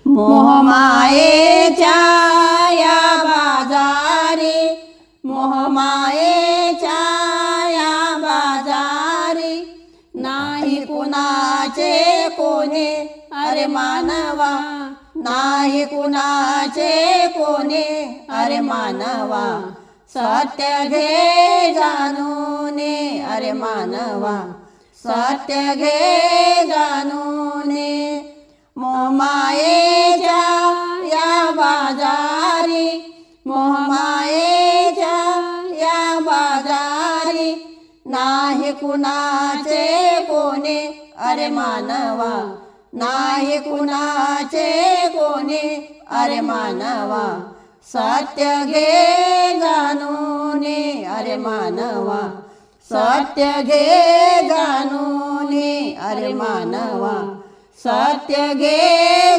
मोहमायेच्या या बाजारी, मोहमायेच्या या बाजारी, नाही कुणाचे कोणी अरे मानवा, नाही कुणाचे कोणी अरे मानवा, सत्य घे जाणून अरे मानवा, सत्य घे जाणून। मोहमायेच्या या बाजारी, मोहमायेच्या या बाजारी, नाही कुणाचे कोणी अरे मानवा, नाही कुणाचे कोणी अरे मानवा, सत्य घे जाणून अरे मानवा, सत्य घे जाणून अरे मानवा, सत्य घे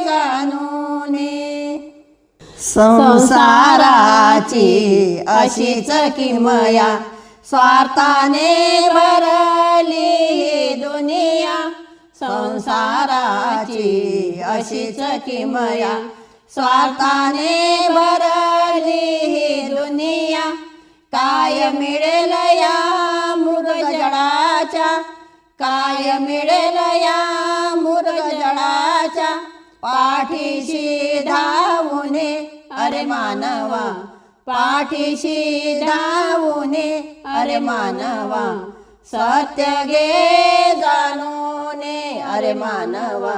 जाणून। संसाराची अशीच किमया, स्वार्थाने भरली ही दुनिया, संसाराची अशीच किमया, स्वार्थाने भरली ही दुनिया, काय मिळेल या मृगजळाच्या, काय मिळेल या मृगजळाच्या, पाठीशी धावून अरे मानवा, पाठीशी धावून अरे मानवा, सत्य घे जाणून अरे मानवा,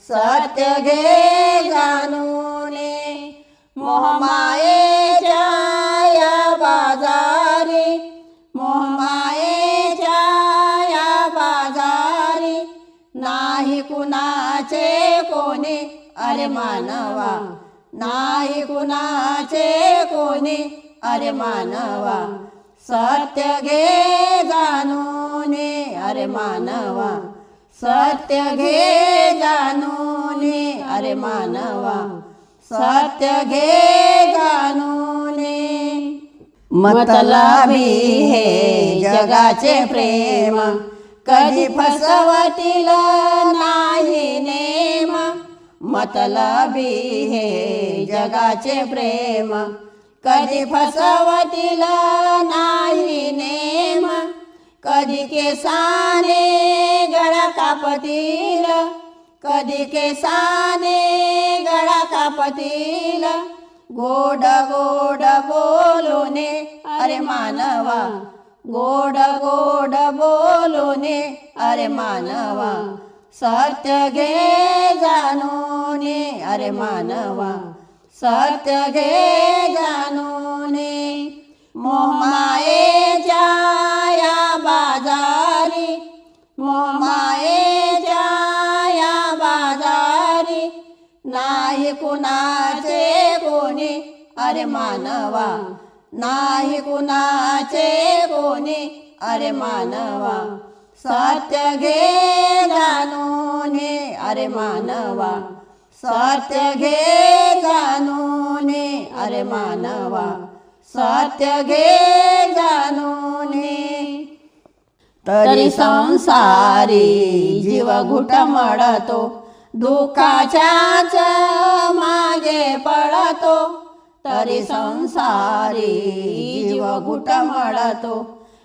सत्य घे जाणून। मोहमायेच्या या बाजारी, मोहमायेच्या या बाजारी, नाही कुणाचे कोणी अरे मानवा, नाही कुणाचे कोणी अरे मानवा, सत्य घे जाणून अरे मानवा, सत्य घे जाणून अरे मानवा, सत्य घे जाणून। मतलबी हे जगाचे प्रेम, कधी फसवतील नाही नेम, मतलबी हे जगाचे प्रेम, कधी फसवतील नाही नेम, कधी केसाने गळा कापतील, कधी केसाने गळा कापतील, गोड गोड बोलून अरे मानवा, गोड गोड बोलून अरे मानवा, सत्य घे जाणून अरे मानवा, सत्य घे जाणून। मोहमायेच्या या बाजारी, मोहमायेच्या या बाजारी, नाही कुणाचे कोणी अरे मानवा, नाही कुणाचे कोणी अरे मानवा, सत्य घे जाणून अरे मानवा, सत्य घे जाणून अरे मानवा, सत्य घे जाणून। तरी संसारी जीव घुटमळतो, दुःखाच्याच मागे पळतो, तरी संसारी जीव घुटमळतो,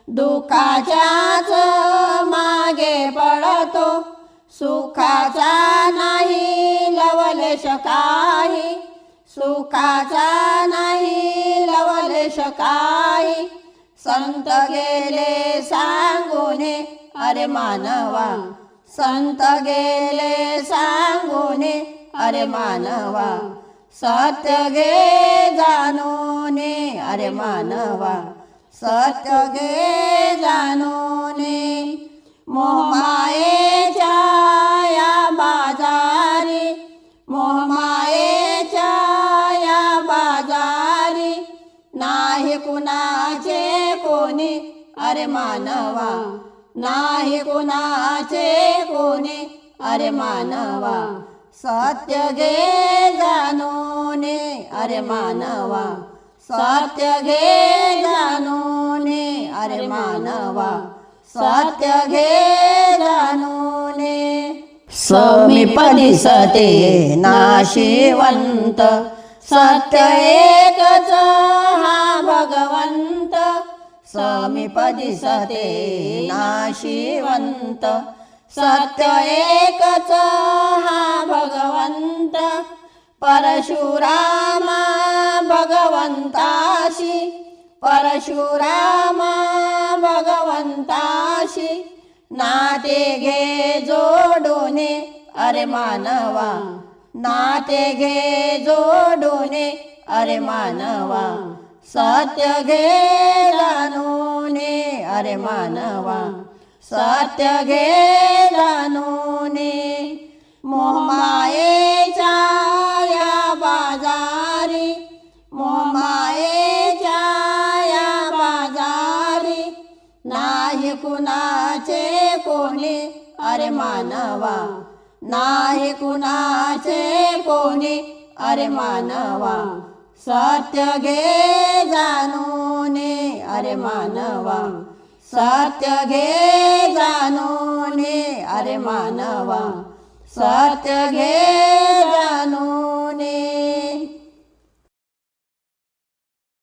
दुःखाच्याच मागे पळतो, सुखाचा नाही लवलेश काही, सुखाचा नाही लवलेश काही, संत गेले सांगून अरे मानवा, संत गेले सांगून अरे मानवा, सत्य घे जाणून अरे मानवा, सत्य घे जाणून। मोहमायेच्या या बाजारी, मोहमायेच्या या बाजारी, नाही कुणाचे कोणी अरे मानवा, नाही कुणाचे कोणी अरे मानवा, सत्य घे जाणून अरे मानवा, सत्य घे जाणून अरे मानवा, सत्य घे जाणून। समीपदिसते नाशिवंत सत्य एकच हा भगवंत समीपदिसते नाशिवंत सत्य एकच हा भगवंत परशुरामा भगवंताशी परशुरामा भगवंताशी नाते घे जोडूने अरे मानवा नाते घे जोडूने अरे मानवा सत्य घे जाणूने अरे मानवा सत्य घे जाणूने मोहमायेच्या या बाजारी मोहमायेच्या या बाजारी नाही कुणाचे कोणी अरे मानवा नाही कुणाचे कोणी अरे मानवा सत्य घे जाणूने अरे मानवा सत्य घे जाणूने अरे मानवा सत्य घे